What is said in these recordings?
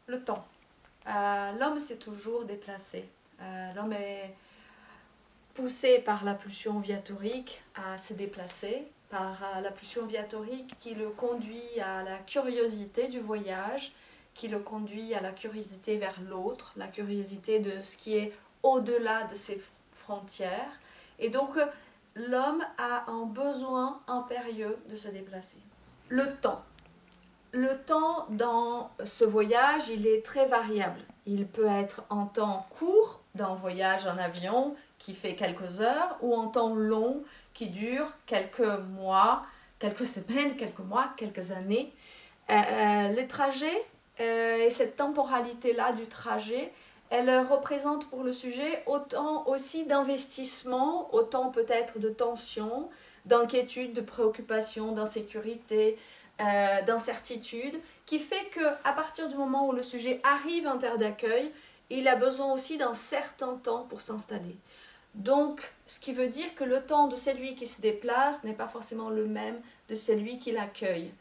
Le temps. L'homme s'est toujours déplacé. L'homme est poussé par la pulsion viatorique à se déplacer, par la pulsion viatorique qui le conduit à la curiosité du voyage, qui le conduit à la curiosité vers l'autre, la curiosité de ce qui est au-delà de ses frontières. Et donc, l'homme a un besoin impérieux de se déplacer. Le temps. Le temps dans ce voyage, il est très variable. Il peut être en temps court, d'un voyage en avion qui fait quelques heures, ou en temps long qui dure quelques mois, quelques semaines, quelques mois, quelques années. Les trajets et cette temporalité-là du trajet, elle représente pour le sujet autant aussi d'investissement, autant peut-être de tension, d'inquiétude, de préoccupation, d'insécurité, d'incertitude, qui fait qu'à partir du moment où le sujet arrive en terre d'accueil, il a besoin aussi d'un certain temps pour s'installer. Donc, ce qui veut dire que le temps de celui qui se déplace n'est pas forcément le même de celui qui l'accueille.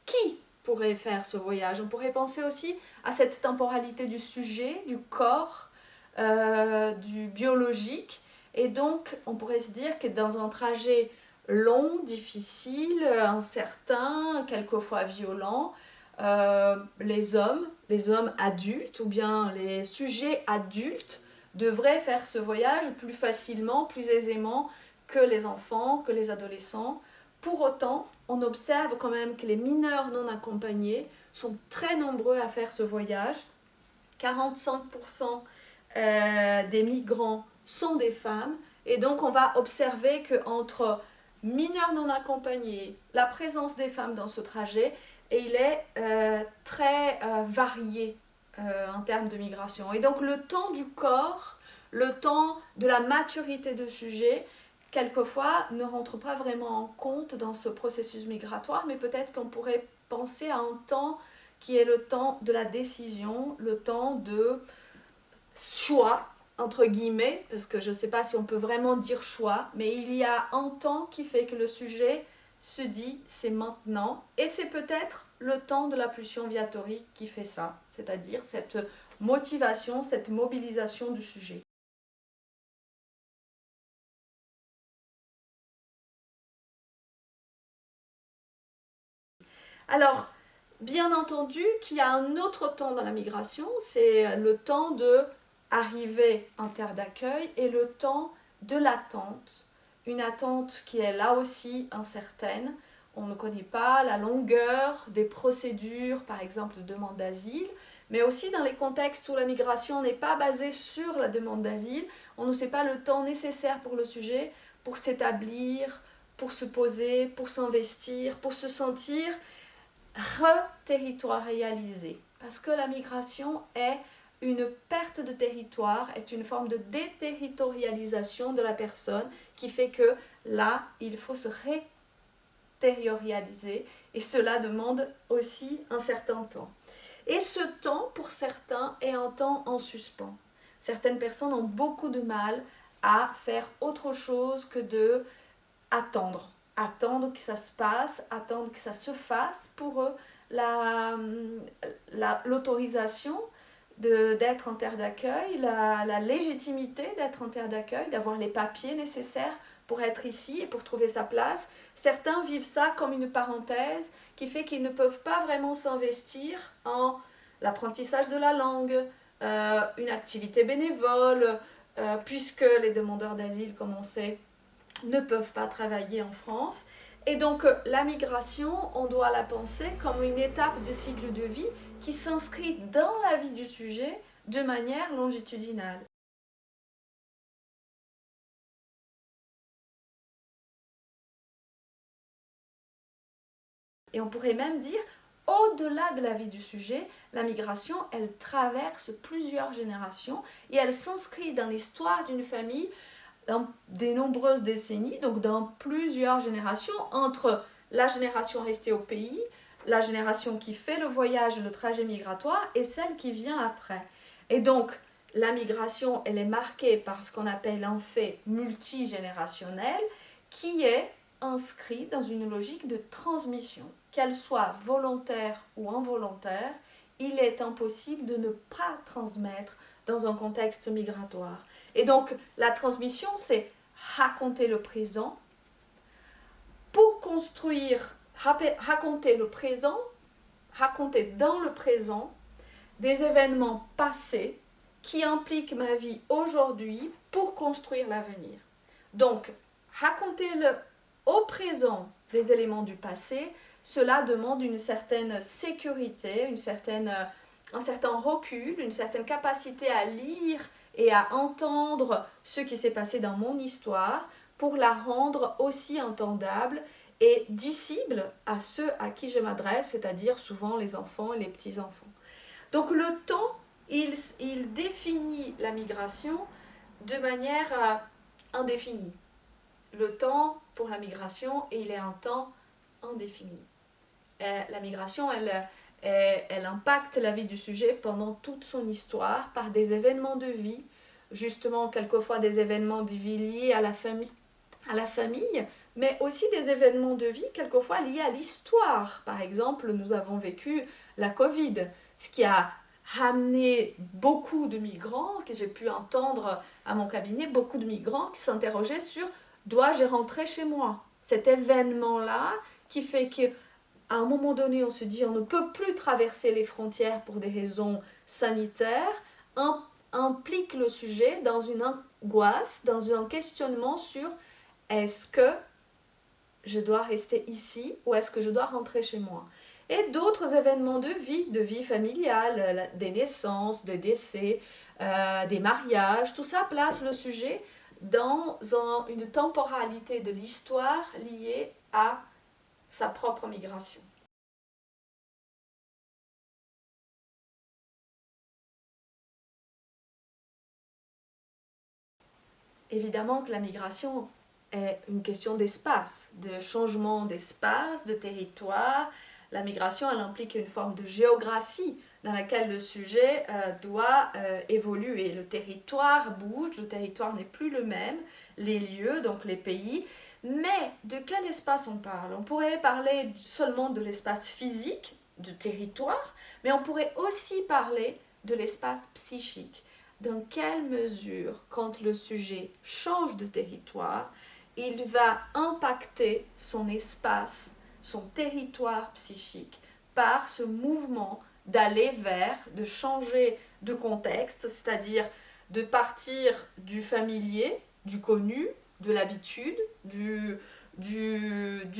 Qui pourrait faire ce voyage? On pourrait penser aussi à cette temporalité du sujet, du corps, du biologique. Et donc, on pourrait se dire que dans un trajet long, difficile, incertain, quelquefois violent, les hommes adultes ou bien les sujets adultes devraient faire ce voyage plus facilement, plus aisément que les enfants, que les adolescents. Pour autant, on observe quand même que les mineurs non accompagnés sont très nombreux à faire ce voyage. 45% des migrants sont des femmes, et donc on va observer qu'entre mineurs non accompagnés, la présence des femmes dans ce trajet, et il est très varié en termes de migration. Et donc le temps du corps, le temps de la maturité de sujet, quelquefois ne rentre pas vraiment en compte dans ce processus migratoire, mais peut-être qu'on pourrait penser à un temps qui est le temps de la décision, le temps de choix, entre guillemets, parce que je ne sais pas si on peut vraiment dire choix, mais il y a un temps qui fait que le sujet se dit c'est maintenant, et c'est peut-être le temps de la pulsion viatorique qui fait ça, c'est-à-dire cette motivation, cette mobilisation du sujet. Alors, bien entendu qu'il y a un autre temps dans la migration, c'est le temps de arriver en terre d'accueil et le temps de l'attente. Une attente qui est là aussi incertaine. On ne connaît pas la longueur des procédures, par exemple, de demande d'asile, mais aussi dans les contextes où la migration n'est pas basée sur la demande d'asile, on ne sait pas le temps nécessaire pour le sujet pour s'établir, pour se poser, pour s'investir, pour se sentir reterritorialisé. Parce que la migration est une perte de territoire, est une forme de déterritorialisation de la personne qui fait que là, il faut se réterritorialiser et cela demande aussi un certain temps. Et ce temps, pour certains, est un temps en suspens. Certaines personnes ont beaucoup de mal à faire autre chose que de attendre. Attendre que ça se passe, attendre que ça se fasse. Pour eux, l'autorisation d'être en terre d'accueil, la légitimité d'être en terre d'accueil, d'avoir les papiers nécessaires pour être ici et pour trouver sa place. Certains vivent ça comme une parenthèse qui fait qu'ils ne peuvent pas vraiment s'investir en l'apprentissage de la langue, une activité bénévole, puisque les demandeurs d'asile, comme on sait, ne peuvent pas travailler en France. Et donc la migration, on doit la penser comme une étape de cycle de vie qui s'inscrit dans la vie du sujet de manière longitudinale. Et on pourrait même dire, au-delà de la vie du sujet, la migration, elle traverse plusieurs générations et elle s'inscrit dans l'histoire d'une famille dans des nombreuses décennies, donc dans plusieurs générations, entre la génération restée au pays, la génération qui fait le voyage, le trajet migratoire, et celle qui vient après. Et donc, la migration, elle est marquée par ce qu'on appelle un fait multigénérationnel, qui est inscrit dans une logique de transmission, qu'elle soit volontaire ou involontaire, il est impossible de ne pas transmettre dans un contexte migratoire. Et donc, la transmission, c'est raconter le présent pour construire, raconter le présent, raconter dans le présent des événements passés qui impliquent ma vie aujourd'hui pour construire l'avenir. Donc, raconter au présent des éléments du passé, cela demande une certaine sécurité, un certain recul, une certaine capacité à lire et à entendre ce qui s'est passé dans mon histoire pour la rendre aussi entendable et dissible à ceux à qui je m'adresse, c'est-à-dire souvent les enfants et les petits-enfants. Donc le temps, il définit la migration de manière indéfinie. Le temps pour la migration, il est un temps indéfini. La migration, elle impacte la vie du sujet pendant toute son histoire par des événements de vie, justement quelquefois des événements de vie liés à la famille, mais aussi des événements de vie quelquefois liés à l'histoire. Par exemple, nous avons vécu la Covid, ce qui a ramené beaucoup de migrants, que j'ai pu entendre à mon cabinet, beaucoup de migrants qui s'interrogeaient sur « dois-je rentrer chez moi ?» Cet événement-là qui fait qu'à un moment donné, on se dit on ne peut plus traverser les frontières pour des raisons sanitaires, implique le sujet dans une angoisse, dans un questionnement sur est-ce que je dois rester ici ou est-ce que je dois rentrer chez moi? Et d'autres événements de vie familiale, des naissances, des décès, des mariages, tout ça place le sujet dans une temporalité de l'histoire liée à sa propre migration. Évidemment que la migration est une question d'espace, de changement d'espace, de territoire. La migration, elle implique une forme de géographie dans laquelle le sujet doit évoluer. Le territoire bouge, le territoire n'est plus le même, les lieux, donc les pays. Mais de quel espace on parle? On pourrait parler seulement de l'espace physique, du territoire, mais on pourrait aussi parler de l'espace psychique. Dans quelle mesure, quand le sujet change de territoire, il va impacter son espace, son territoire psychique, par ce mouvement d'aller vers, de changer de contexte, c'est-à-dire de partir du familier, du connu, de l'habitude, du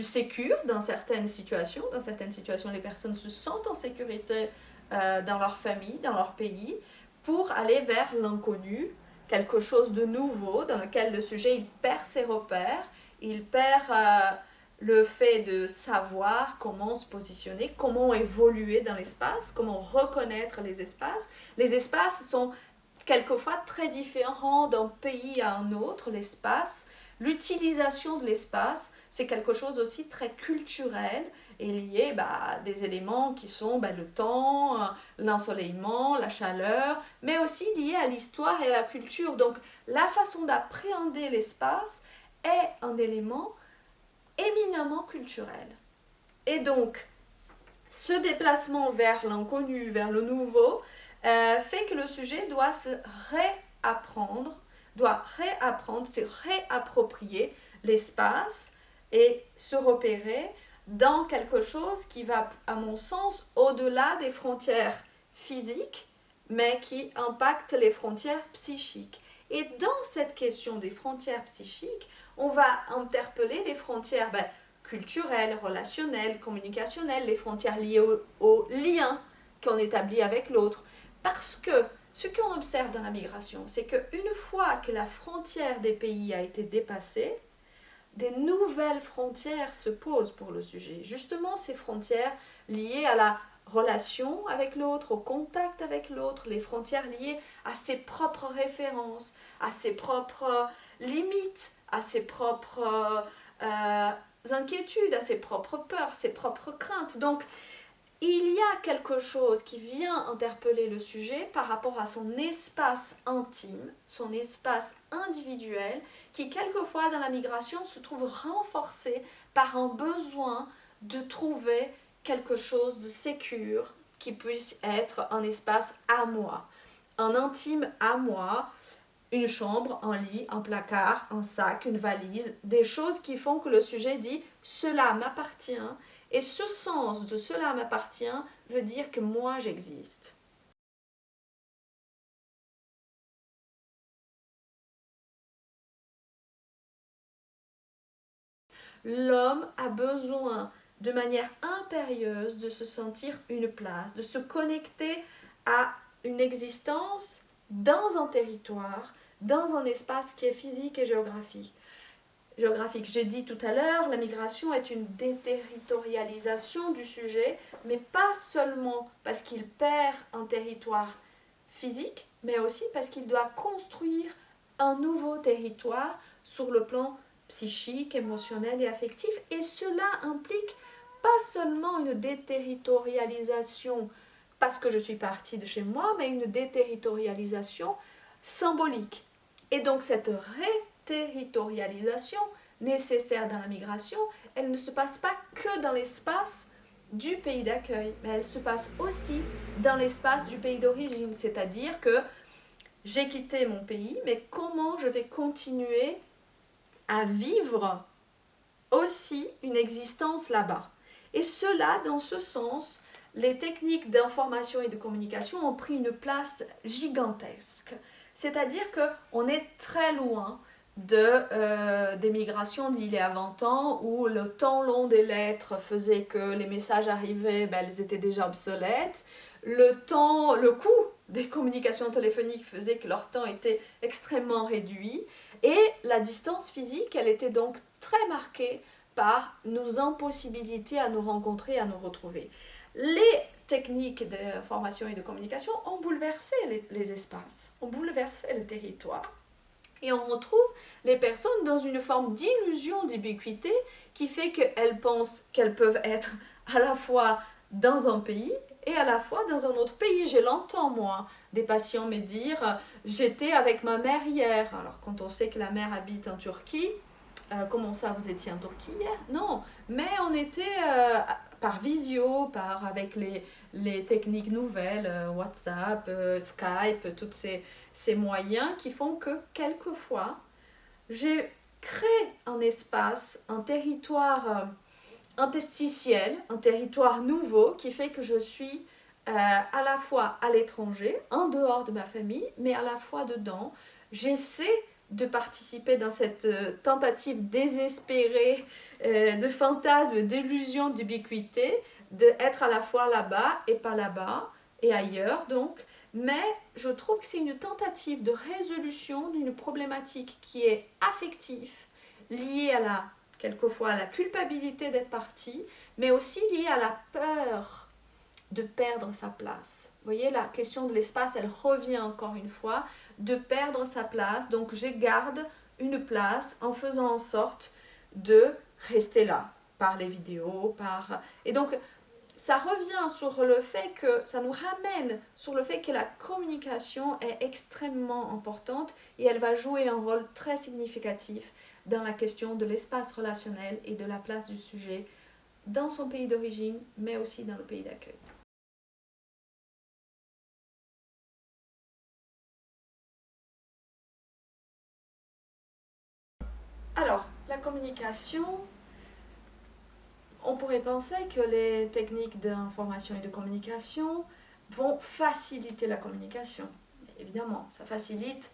sécure dans certaines situations. Dans certaines situations, les personnes se sentent en sécurité dans leur famille, dans leur pays, pour aller vers l'inconnu, quelque chose de nouveau dans lequel le sujet il perd ses repères, il perd le fait de savoir comment se positionner, comment évoluer dans l'espace, comment reconnaître les espaces. Les espaces sont quelquefois très différents d'un pays à un autre, l'espace. L'utilisation de l'espace, c'est quelque chose aussi très culturel et lié à des éléments qui sont le temps, l'ensoleillement, la chaleur, mais aussi lié à l'histoire et à la culture. Donc la façon d'appréhender l'espace est un élément éminemment culturel. Et donc, ce déplacement vers l'inconnu, vers le nouveau, fait que le sujet doit se se réapproprier l'espace et se repérer dans quelque chose qui va, à mon sens, au-delà des frontières physiques, mais qui impacte les frontières psychiques. Et dans cette question des frontières psychiques, on va interpeller les frontières culturelles, relationnelles, communicationnelles, les frontières liées au lien qu'on établit avec l'autre. Parce que ce qu'on observe dans la migration, c'est qu'une fois que la frontière des pays a été dépassée, des nouvelles frontières se posent pour le sujet. Justement, ces frontières liées à la relation avec l'autre, au contact avec l'autre, les frontières liées à ses propres références, à ses propres limites, à ses propres inquiétudes, à ses propres peurs, ses propres craintes. Donc, il y a quelque chose qui vient interpeller le sujet par rapport à son espace intime, son espace individuel, qui quelquefois dans la migration se trouve renforcé par un besoin de trouver quelque chose de sécure, qui puisse être un espace à moi, un intime à moi, une chambre, un lit, un placard, un sac, une valise, des choses qui font que le sujet dit « cela m'appartient » et ce sens de « cela m'appartient » veut dire que moi j'existe. L'homme a besoin de manière impérieuse de se sentir une place, de se connecter à une existence dans un territoire, dans un espace qui est physique et géographique. J'ai dit tout à l'heure, la migration est une déterritorialisation du sujet, mais pas seulement parce qu'il perd un territoire physique, mais aussi parce qu'il doit construire un nouveau territoire sur le plan psychique, émotionnel et affectif. Et cela implique pas seulement une déterritorialisation parce que je suis partie de chez moi, mais une déterritorialisation symbolique. Et donc cette réterritorialisation nécessaire dans la migration, elle ne se passe pas que dans l'espace du pays d'accueil, mais elle se passe aussi dans l'espace du pays d'origine, c'est-à-dire que j'ai quitté mon pays, mais comment je vais continuer à vivre aussi une existence là-bas. Et cela, dans ce sens, les techniques d'information et de communication ont pris une place gigantesque. C'est-à-dire qu'on est très loin des migrations d'il y a 20 ans où le temps long des lettres faisait que les messages arrivaient, elles étaient déjà obsolètes. Le coût des communications téléphoniques faisait que leur temps était extrêmement réduit. Et la distance physique, elle était donc très marquée par nos impossibilités à nous rencontrer, à nous retrouver. Les techniques d'information et de communication ont bouleversé les espaces, ont bouleversé le territoire. Et on retrouve les personnes dans une forme d'illusion d'ubiquité qui fait qu'elles pensent qu'elles peuvent être à la fois dans un pays et à la fois dans un autre pays. Je l'entends, moi, des patients me dire « j'étais avec ma mère hier ». Alors, quand on sait que la mère habite en Turquie, comment ça, vous étiez en Turquie hier? Non, mais on était par visio, avec les techniques nouvelles, WhatsApp, Skype, tous ces moyens qui font que quelquefois, j'ai créé un espace, un territoire interstitiel, un territoire nouveau qui fait que je suis à la fois à l'étranger, en dehors de ma famille, mais à la fois dedans. J'essaie de participer dans cette tentative désespérée de fantasme, d'illusion, d'ubiquité, d'être à la fois là-bas et pas là-bas, et ailleurs donc. Mais je trouve que c'est une tentative de résolution d'une problématique qui est affective, liée quelquefois à la culpabilité d'être partie, mais aussi liée à la peur de perdre sa place. Vous voyez, la question de l'espace, elle revient encore une fois, de perdre sa place. Donc, je garde une place en faisant en sorte de rester là, par les vidéos, Et donc, ça revient sur le fait que, ça nous ramène sur le fait que la communication est extrêmement importante et elle va jouer un rôle très significatif dans la question de l'espace relationnel et de la place du sujet dans son pays d'origine, mais aussi dans le pays d'accueil. Alors, la communication, on pourrait penser que les techniques d'information et de communication vont faciliter la communication. Évidemment, ça facilite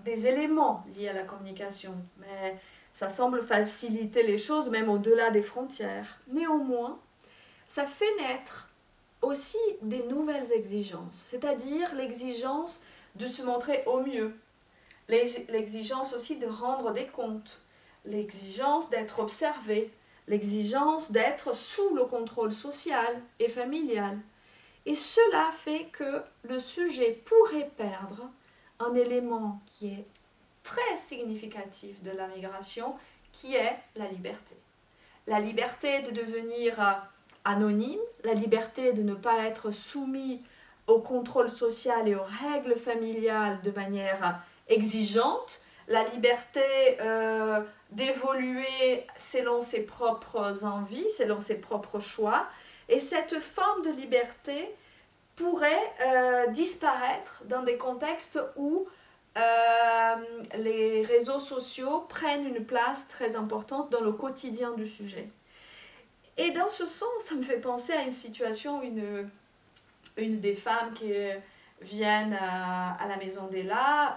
des éléments liés à la communication, mais ça semble faciliter les choses même au-delà des frontières. Néanmoins, ça fait naître aussi des nouvelles exigences, c'est-à-dire l'exigence de se montrer au mieux, l'exigence aussi de rendre des comptes, l'exigence d'être observé, l'exigence d'être sous le contrôle social et familial. Et cela fait que le sujet pourrait perdre un élément qui est très significatif de la migration, qui est la liberté. La liberté de devenir anonyme, la liberté de ne pas être soumis au contrôle social et aux règles familiales de manière exigeante, la liberté d'évoluer selon ses propres envies, selon ses propres choix, Et cette forme de liberté pourrait disparaître dans des contextes où les réseaux sociaux prennent une place très importante dans le quotidien du sujet. Et dans ce sens, ça me fait penser à une situation où une des femmes qui viennent à la Maison d'Ella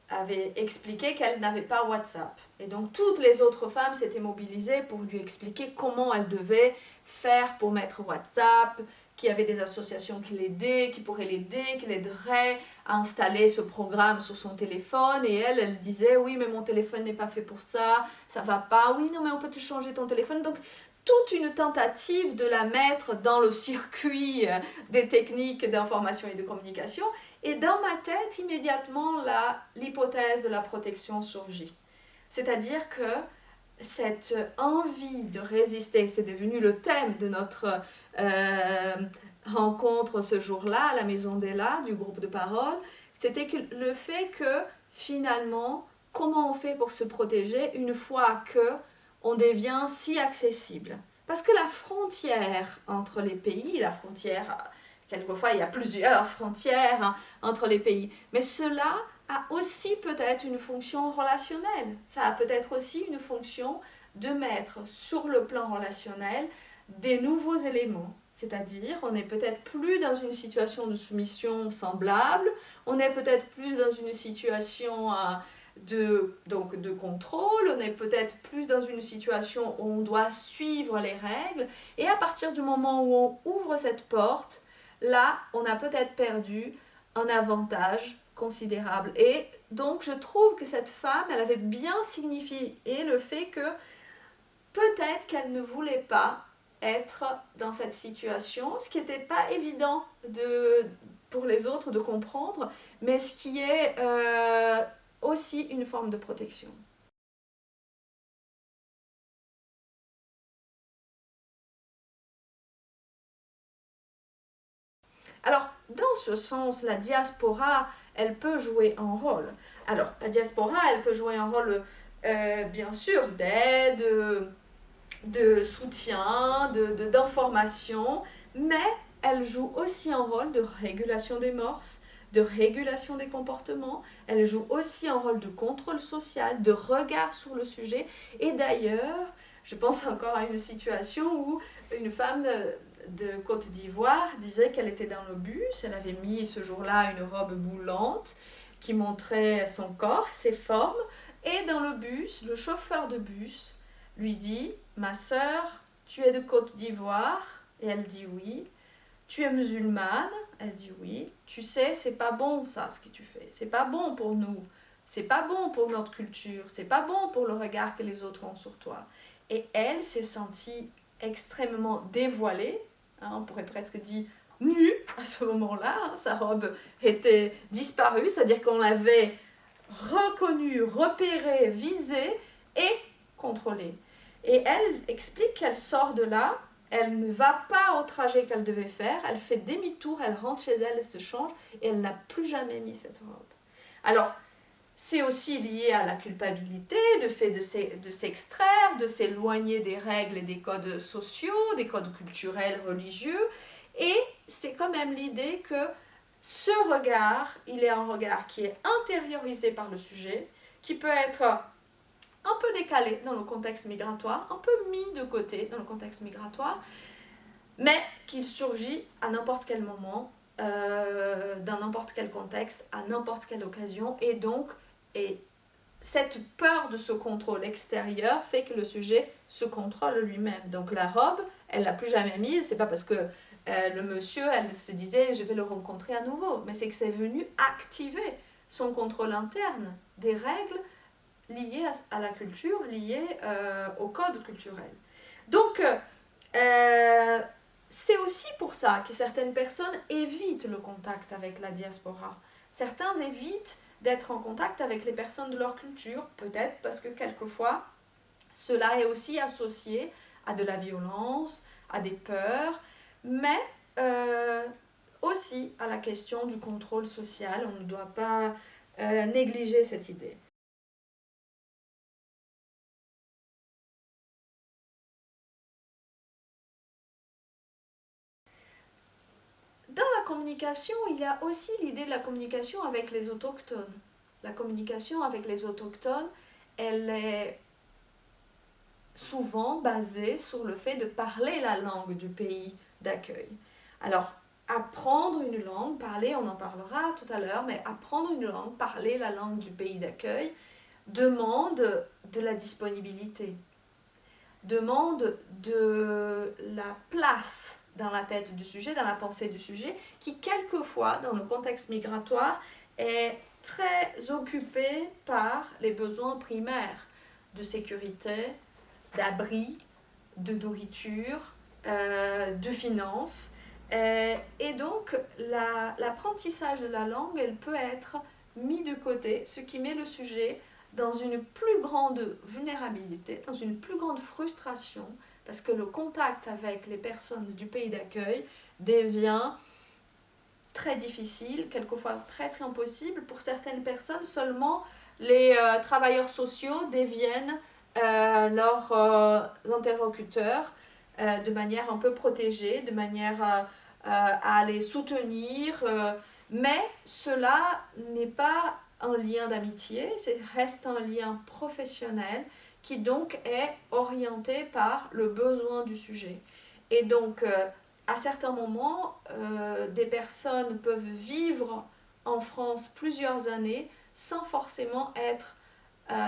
avait expliqué qu'elle n'avait pas WhatsApp. Et donc toutes les autres femmes s'étaient mobilisées pour lui expliquer comment elle devait faire pour mettre WhatsApp, qu'il y avait des associations qui l'aidaient, qui pourraient l'aider, qui l'aideraient à installer ce programme sur son téléphone. Et elle disait, oui, mais mon téléphone n'est pas fait pour ça, ça va pas. Oui, non, mais on peut te changer ton téléphone. Donc, toute une tentative de la mettre dans le circuit des techniques d'information et de communication. Et dans ma tête, immédiatement, l'hypothèse de la protection surgit. C'est-à-dire que cette envie de résister, c'est devenu le thème de notre rencontre ce jour-là à la Maison d'Ella, du groupe de parole, c'était que le fait que finalement, comment on fait pour se protéger une fois qu'on devient si accessible? Parce que la frontière entre les pays, la frontière, quelquefois il y a plusieurs frontières entre les pays, mais cela a aussi peut-être une fonction relationnelle. Ça a peut-être aussi une fonction de mettre sur le plan relationnel des nouveaux éléments. C'est-à-dire, on n'est peut-être plus dans une situation de soumission semblable, on est peut-être plus dans une situation de contrôle, on est peut-être plus dans une situation où on doit suivre les règles, et à partir du moment où on ouvre cette porte, là, on a peut-être perdu un avantage considérable. Et donc, je trouve que cette femme, elle avait bien signifié le fait que peut-être qu'elle ne voulait pas être dans cette situation, ce qui n'était pas évident pour les autres de comprendre, mais ce qui est aussi une forme de protection. Alors, dans ce sens, la diaspora, elle peut jouer un rôle. Alors, la diaspora, elle peut jouer un rôle, bien sûr, d'aide, de soutien, d'information, mais elle joue aussi un rôle de régulation des mœurs, de régulation des comportements, elle joue aussi un rôle de contrôle social, de regard sur le sujet. Et d'ailleurs, je pense encore à une situation où une femme de Côte d'Ivoire disait qu'elle était dans le bus, elle avait mis ce jour-là une robe boulante qui montrait son corps, ses formes, et dans le bus, le chauffeur de bus lui dit, ma sœur, tu es de Côte d'Ivoire? Et elle dit oui. Tu es musulmane? Elle dit oui. Tu sais, c'est pas bon ça, ce que tu fais. C'est pas bon pour nous. C'est pas bon pour notre culture. C'est pas bon pour le regard que les autres ont sur toi. Et elle s'est sentie extrêmement dévoilée. On pourrait presque dire nue à ce moment-là. Sa robe était disparue, c'est-à-dire qu'on l'avait reconnue, repérée, visée et contrôlée. Et elle explique qu'elle sort de là, elle ne va pas au trajet qu'elle devait faire, elle fait demi-tour, elle rentre chez elle, elle se change et elle n'a plus jamais mis cette robe. Alors, c'est aussi lié à la culpabilité, le fait de s'extraire, de s'éloigner des règles et des codes sociaux, des codes culturels, religieux. Et c'est quand même l'idée que ce regard, il est un regard qui est intériorisé par le sujet, qui peut être un peu décalé dans le contexte migratoire, un peu mis de côté dans le contexte migratoire, mais qu'il surgit à n'importe quel moment, dans n'importe quel contexte, à n'importe quelle occasion, et cette peur de ce contrôle extérieur fait que le sujet se contrôle lui-même. Donc la robe, elle l'a plus jamais mise, c'est pas parce que le monsieur, elle se disait je vais le rencontrer à nouveau, mais c'est que c'est venu activer son contrôle interne des règles liées à la culture, liées au code culturel. Donc, c'est aussi pour ça que certaines personnes évitent le contact avec la diaspora. Certains évitent d'être en contact avec les personnes de leur culture, peut-être parce que quelquefois, cela est aussi associé à de la violence, à des peurs, mais aussi à la question du contrôle social. On ne doit pas négliger cette idée. communication, il y a aussi l'idée de la communication avec les autochtones. La communication avec les autochtones, elle est souvent basée sur le fait de parler la langue du pays d'accueil. Alors, apprendre une langue, parler, on en parlera tout à l'heure, mais apprendre une langue, parler la langue du pays d'accueil, demande de la disponibilité, demande de la place dans la tête du sujet, dans la pensée du sujet, qui quelquefois, dans le contexte migratoire, est très occupé par les besoins primaires de sécurité, d'abri, de nourriture, de finances. Et donc, l'apprentissage de la langue, elle peut être mis de côté, ce qui met le sujet dans une plus grande vulnérabilité, dans une plus grande frustration, parce que le contact avec les personnes du pays d'accueil devient très difficile, quelquefois presque impossible. Pour certaines personnes, seulement les travailleurs sociaux deviennent leurs interlocuteurs de manière un peu protégée, de manière à les soutenir. Mais cela n'est pas un lien d'amitié, reste un lien professionnel qui donc est orienté par le besoin du sujet. Et donc, à certains moments, des personnes peuvent vivre en France plusieurs années sans forcément être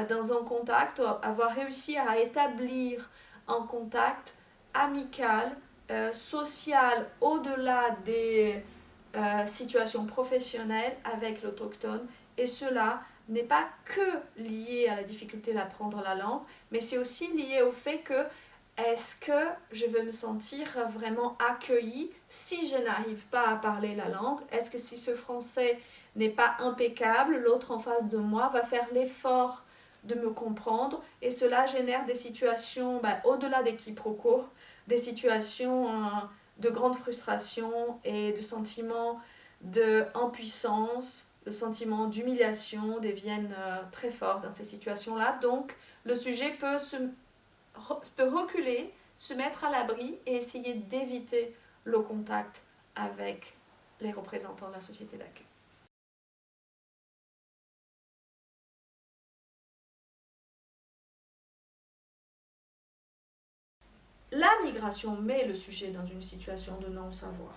dans un contact, avoir réussi à établir un contact amical, social, au-delà des situations professionnelles avec l'autochtone. Et cela n'est pas que lié à la difficulté d'apprendre la langue, mais c'est aussi lié au fait que est-ce que je vais me sentir vraiment accueillie si je n'arrive pas à parler la langue? Est-ce que si ce français n'est pas impeccable, l'autre en face de moi va faire l'effort de me comprendre? Et cela génère des situations, au-delà des quiproquos, des situations de grande frustration et de sentiments d'impuissance, le sentiment d'humiliation deviennent très forts dans ces situations-là. Donc, le sujet peut reculer, se mettre à l'abri et essayer d'éviter le contact avec les représentants de la société d'accueil. La migration met le sujet dans une situation de non-savoir.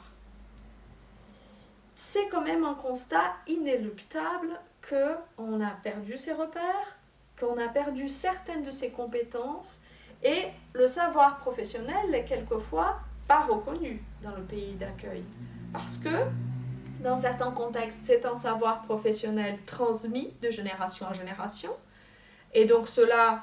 C'est quand même un constat inéluctable qu'on a perdu ses repères, qu'on a perdu certaines de ses compétences et le savoir professionnel n'est quelquefois pas reconnu dans le pays d'accueil. Parce que dans certains contextes, c'est un savoir professionnel transmis de génération en génération. Et donc cela,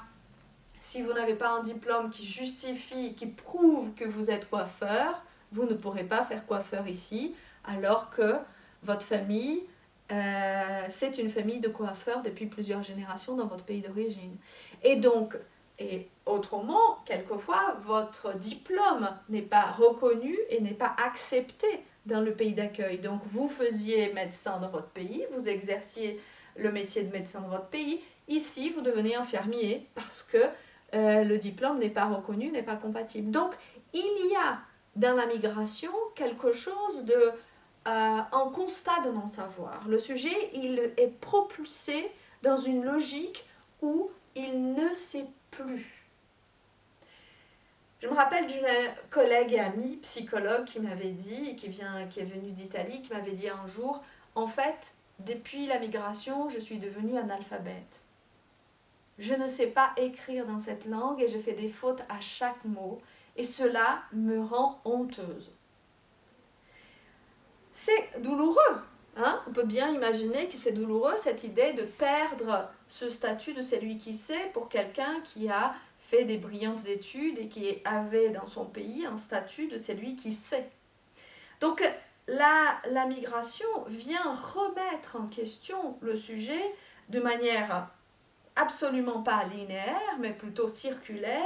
si vous n'avez pas un diplôme qui justifie, qui prouve que vous êtes coiffeur, vous ne pourrez pas faire coiffeur ici, alors que votre famille, c'est une famille de coiffeurs depuis plusieurs générations dans votre pays d'origine. Et donc, et autrement, quelquefois, votre diplôme n'est pas reconnu et n'est pas accepté dans le pays d'accueil. Donc, vous faisiez médecin dans votre pays, vous exerciez le métier de médecin dans votre pays. Ici, vous devenez infirmier parce que le diplôme n'est pas reconnu, n'est pas compatible. Donc, il y a dans la migration quelque chose de un constat de non-savoir. Le sujet, il est propulsé dans une logique où il ne sait plus. Je me rappelle d'une collègue et amie psychologue qui m'avait dit, qui est venue d'Italie, qui m'avait dit un jour, en fait, depuis la migration, je suis devenue analphabète. Je ne sais pas écrire dans cette langue et je fais des fautes à chaque mot et cela me rend honteuse. C'est douloureux, hein? On peut bien imaginer que c'est douloureux cette idée de perdre ce statut de celui qui sait pour quelqu'un qui a fait des brillantes études et qui avait dans son pays un statut de celui qui sait. Donc la migration vient remettre en question le sujet de manière absolument pas linéaire, mais plutôt circulaire,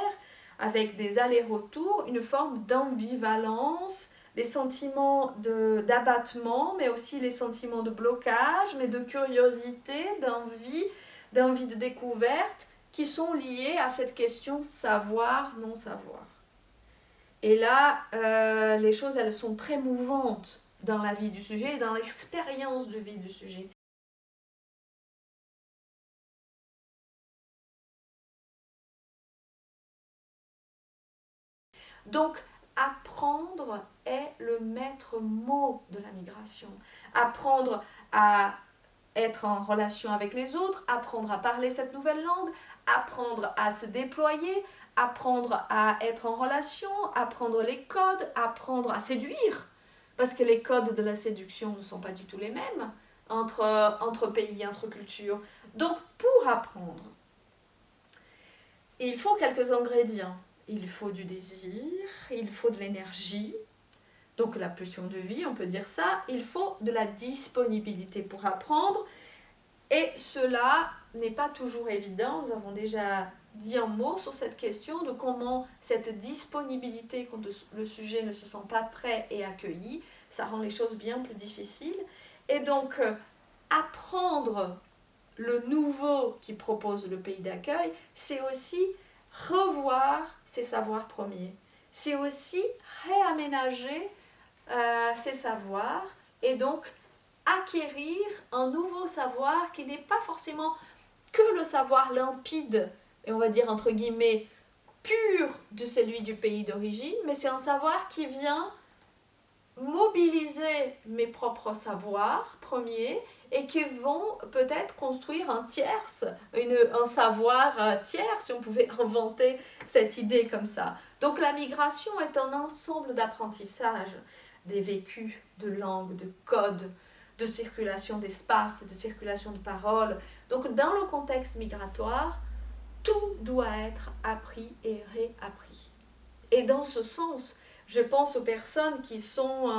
avec des allers-retours, une forme d'ambivalence, les sentiments d'abattement, mais aussi les sentiments de blocage, mais de curiosité, d'envie de découverte, qui sont liés à cette question savoir, non savoir. Et là, les choses, elles sont très mouvantes dans la vie du sujet et dans l'expérience de vie du sujet. Donc, apprendre est le maître mot de la migration. Apprendre à être en relation avec les autres, apprendre à parler cette nouvelle langue, apprendre à se déployer, apprendre à être en relation, apprendre les codes, apprendre à séduire. Parce que les codes de la séduction ne sont pas du tout les mêmes entre pays, entre cultures. Donc, pour apprendre, il faut quelques ingrédients. Il faut du désir, il faut de l'énergie, donc la pulsion de vie, on peut dire ça. Il faut de la disponibilité pour apprendre. Et cela n'est pas toujours évident. Nous avons déjà dit un mot sur cette question de comment cette disponibilité quand le sujet ne se sent pas prêt et accueilli, ça rend les choses bien plus difficiles. Et donc, apprendre le nouveau qui propose le pays d'accueil, c'est aussi revoir ses savoirs premiers. C'est aussi réaménager ses savoirs et donc acquérir un nouveau savoir qui n'est pas forcément que le savoir limpide, et on va dire entre guillemets pur de celui du pays d'origine, mais c'est un savoir qui vient mobiliser mes propres savoirs premiers et qui vont peut-être construire un tierce, un savoir tiers, si on pouvait inventer cette idée comme ça. Donc la migration est un ensemble d'apprentissage, des vécus, de langues, de codes, de circulation d'espace, de circulation de paroles. Donc dans le contexte migratoire, tout doit être appris et réappris. Et dans ce sens, je pense aux personnes qui sont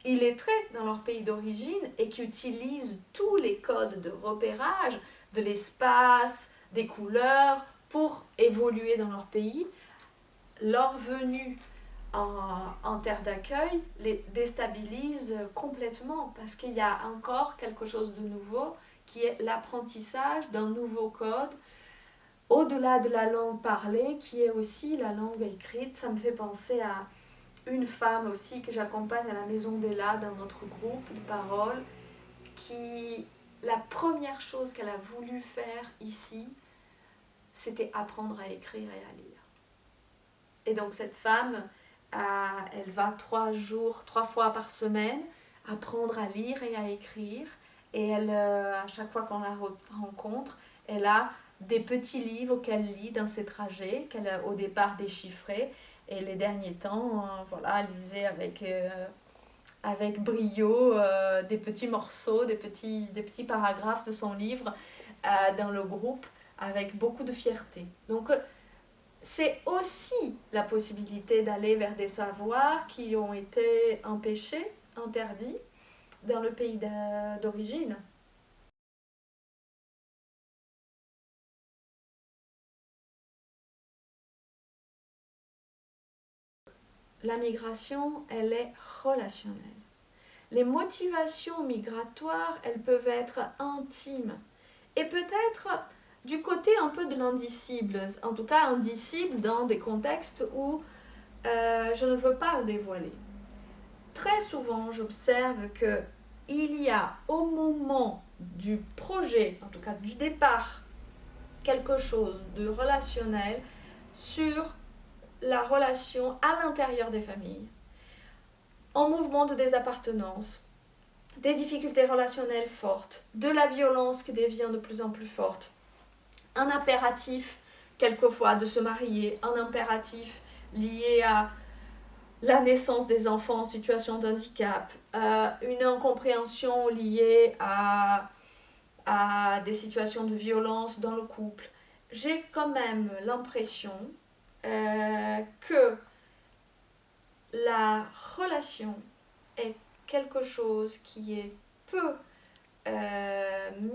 illettrées dans leur pays d'origine et qui utilisent tous les codes de repérage, de l'espace, des couleurs pour évoluer dans leur pays. Leur venue en terre d'accueil les déstabilise complètement parce qu'il y a encore quelque chose de nouveau qui est l'apprentissage d'un nouveau code au-delà de la langue parlée qui est aussi la langue écrite. Ça me fait penser à une femme aussi que j'accompagne à la Maison d'Ella dans notre groupe de parole qui, la première chose qu'elle a voulu faire ici, c'était apprendre à écrire et à lire. Et donc cette femme, elle va 3 fois par semaine apprendre à lire et à écrire. Et elle, à chaque fois qu'on la rencontre, elle a des petits livres qu'elle lit dans ses trajets, qu'elle a au départ déchiffrés. Et les derniers temps, voilà, elle lisait avec brio des petits morceaux, des petits paragraphes de son livre dans le groupe avec beaucoup de fierté. Donc c'est aussi la possibilité d'aller vers des savoirs qui ont été empêchés, interdits dans le pays d'origine. La migration, elle est relationnelle. Les motivations migratoires, elles peuvent être intimes et peut-être du côté un peu de l'indicible, en tout cas indicible dans des contextes où je ne veux pas le dévoiler. Très souvent, j'observe que il y a au moment du projet, en tout cas du départ, quelque chose de relationnel sur la relation à l'intérieur des familles, en mouvement de désappartenance, des difficultés relationnelles fortes, de la violence qui devient de plus en plus forte, un impératif quelquefois de se marier, un impératif lié à la naissance des enfants en situation de handicap, une incompréhension liée à des situations de violence dans le couple. J'ai quand même l'impression que la relation est quelque chose qui est peu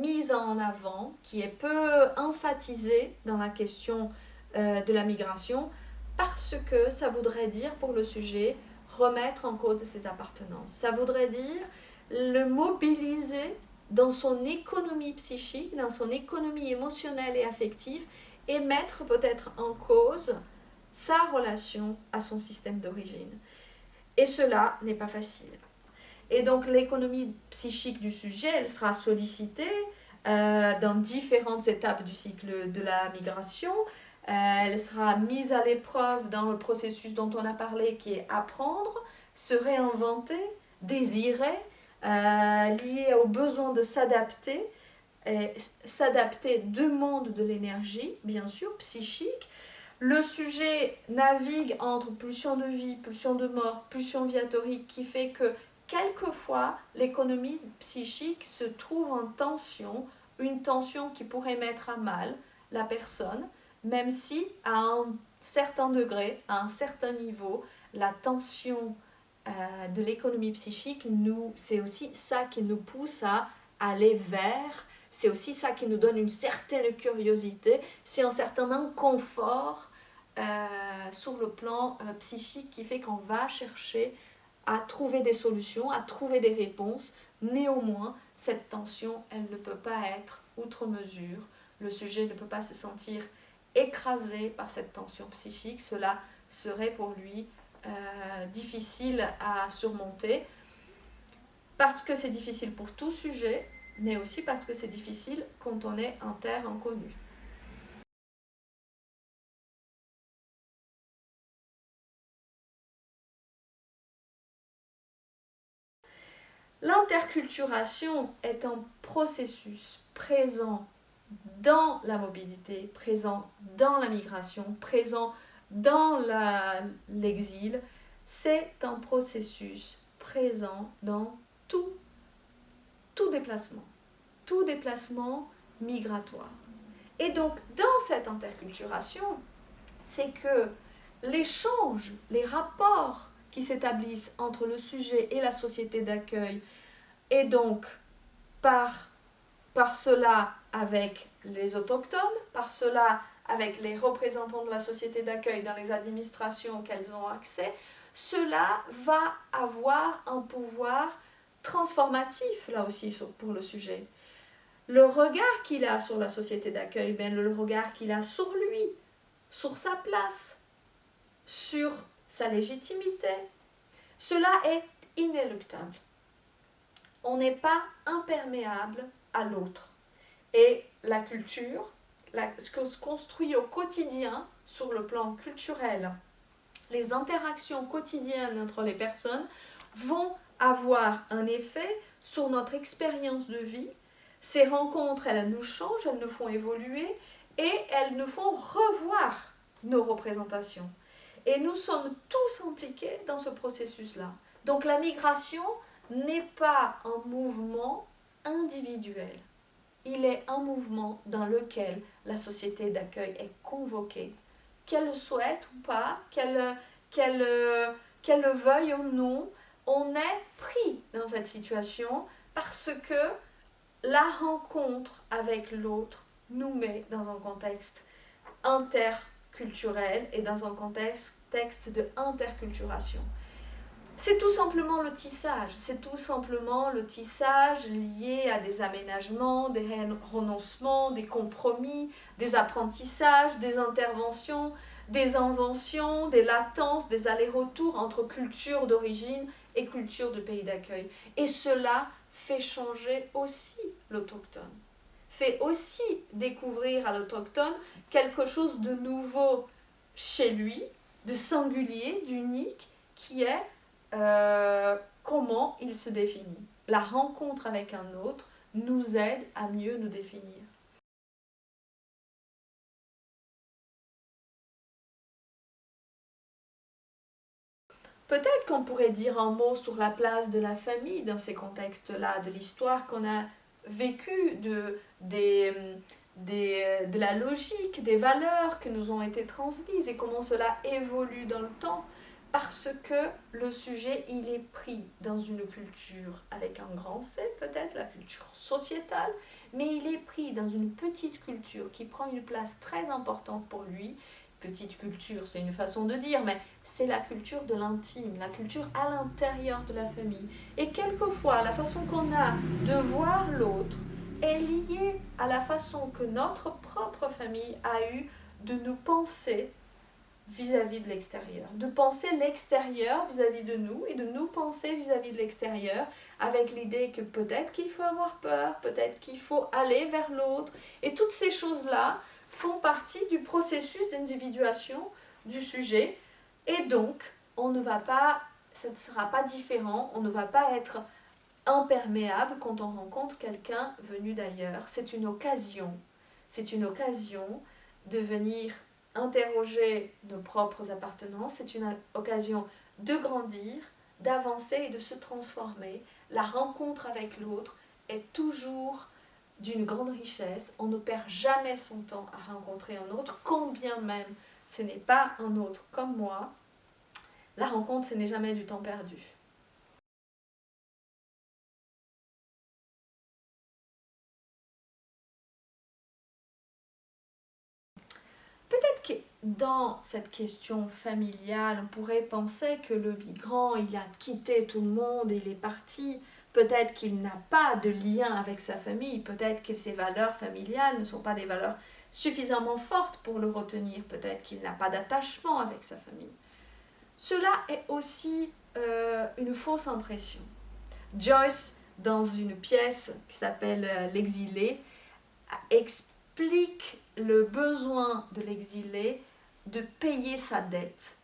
mise en avant, qui est peu emphatisée dans la question de la migration, parce que ça voudrait dire pour le sujet remettre en cause ses appartenances. Ça voudrait dire le mobiliser dans son économie psychique, dans son économie émotionnelle et affective, et mettre peut-être en cause sa relation à son système d'origine. Et cela n'est pas facile. Et donc l'économie psychique du sujet, elle sera sollicitée dans différentes étapes du cycle de la migration. Elle sera mise à l'épreuve dans le processus dont on a parlé, qui est apprendre, se réinventer, désirer, lié au besoin de s'adapter. S'adapter demande de l'énergie, bien sûr, psychique. Le sujet navigue entre pulsion de vie, pulsion de mort, pulsion viatorique, qui fait que quelquefois l'économie psychique se trouve en tension, une tension qui pourrait mettre à mal la personne, même si à un certain degré, à un certain niveau, la tension de l'économie psychique, c'est aussi ça qui nous pousse à aller vers, c'est aussi ça qui nous donne une certaine curiosité, c'est un certain inconfort sur le plan psychique qui fait qu'on va chercher à trouver des solutions, à trouver des réponses. Néanmoins, cette tension, elle ne peut pas être outre mesure. Le sujet ne peut pas se sentir écrasé par cette tension psychique. Cela serait pour lui difficile à surmonter, parce que c'est difficile pour tout sujet, mais aussi parce que c'est difficile quand on est en terre inconnue. L'interculturation est un processus présent dans la mobilité, présent dans la migration, présent dans l'exil. C'est un processus présent dans tout déplacement migratoire. Et donc, dans cette interculturation, c'est que l'échange, les rapports qui s'établissent entre le sujet et la société d'accueil, et donc par cela avec les autochtones, par cela avec les représentants de la société d'accueil dans les administrations auxquelles ont accès, cela va avoir un pouvoir transformatif, là aussi, pour le sujet. Le regard qu'il a sur la société d'accueil, ben, le regard qu'il a sur lui, sur sa place, sur sa légitimité, cela est inéluctable. On n'est pas imperméable à l'autre. Et la culture, ce que se construit au quotidien sur le plan culturel, les interactions quotidiennes entre les personnes vont avoir un effet sur notre expérience de vie. Ces rencontres, elles nous changent, elles nous font évoluer et elles nous font revoir nos représentations. Et nous sommes tous impliqués dans ce processus-là. Donc la migration n'est pas un mouvement individuel. Il est un mouvement dans lequel la société d'accueil est convoquée. Qu'elle le souhaite ou pas, qu'elle le veuille ou non, on est pris dans cette situation parce que la rencontre avec l'autre nous met dans un contexte interculturel et dans un contexte de interculturation. C'est tout simplement le tissage, lié à des aménagements, des renoncements, des compromis, des apprentissages, des interventions, des inventions, des latences, des allers-retours entre culture d'origine et culture de pays d'accueil. Et cela fait changer aussi l'autochtone, fait aussi découvrir à l'autochtone quelque chose de nouveau chez lui, de singulier, d'unique, qui est comment il se définit. La rencontre avec un autre nous aide à mieux nous définir. Peut-être qu'on pourrait dire un mot sur la place de la famille dans ces contextes-là, de l'histoire qu'on a vécue, de la logique, des valeurs que nous ont été transmises et comment cela évolue dans le temps. Parce que le sujet, il est pris dans une culture avec un grand C, peut-être, la culture sociétale, mais il est pris dans une petite culture qui prend une place très importante pour lui. Petite culture, c'est une façon de dire, mais c'est la culture de l'intime, la culture à l'intérieur de la famille. Et quelquefois, la façon qu'on a de voir l'autre est liée à la façon que notre propre famille a eu de nous penser, vis-à-vis de l'extérieur, de penser l'extérieur vis-à-vis de nous et de nous penser vis-à-vis de l'extérieur avec l'idée que peut-être qu'il faut avoir peur, peut-être qu'il faut aller vers l'autre. Et toutes ces choses-là font partie du processus d'individuation du sujet et donc on ne va pas, ça ne sera pas différent, on ne va pas être imperméable quand on rencontre quelqu'un venu d'ailleurs. C'est une occasion de venir interroger nos propres appartenances, c'est une occasion de grandir, d'avancer et de se transformer. La rencontre avec l'autre est toujours d'une grande richesse. On ne perd jamais son temps à rencontrer un autre, quand bien même ce n'est pas un autre comme moi. La rencontre, ce n'est jamais du temps perdu. Peut-être que dans cette question familiale, on pourrait penser que le migrant, il a quitté tout le monde, il est parti. Peut-être qu'il n'a pas de lien avec sa famille, peut-être que ses valeurs familiales ne sont pas des valeurs suffisamment fortes pour le retenir, peut-être qu'il n'a pas d'attachement avec sa famille. Cela est aussi une fausse impression. Joyce, dans une pièce qui s'appelle L'exilé, explique le besoin de l'exilé de payer sa dette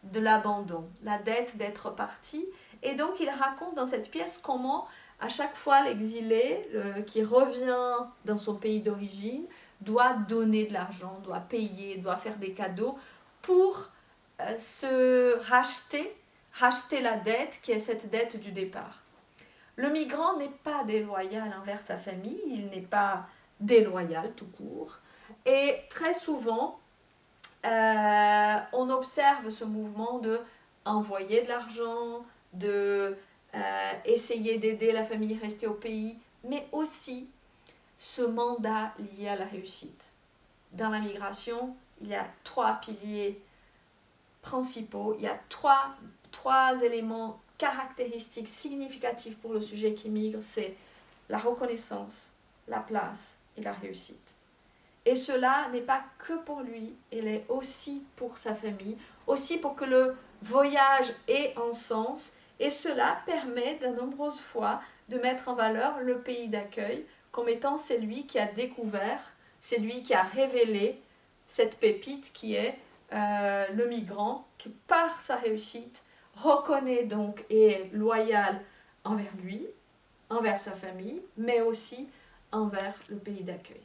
de l'abandon, la dette d'être parti. Et donc il raconte dans cette pièce comment à chaque fois l'exilé qui revient dans son pays d'origine doit donner de l'argent, doit payer, doit faire des cadeaux pour se racheter la dette qui est cette dette du départ. Le migrant n'est pas déloyal envers sa famille, il n'est pas déloyal tout court. Et très souvent, on observe ce mouvement de envoyer de l'argent, de essayer d'aider la famille restée au pays, mais aussi ce mandat lié à la réussite. Dans la migration, il y a 3 piliers principaux, il y a trois éléments caractéristiques significatifs pour le sujet qui migre, c'est la reconnaissance, la place et la réussite. Et cela n'est pas que pour lui, il est aussi pour sa famille, aussi pour que le voyage ait un sens. Et cela permet de nombreuses fois de mettre en valeur le pays d'accueil comme étant celui qui a découvert, celui qui a révélé cette pépite qui est le migrant, qui par sa réussite reconnaît donc et est loyal envers lui, envers sa famille, mais aussi envers le pays d'accueil.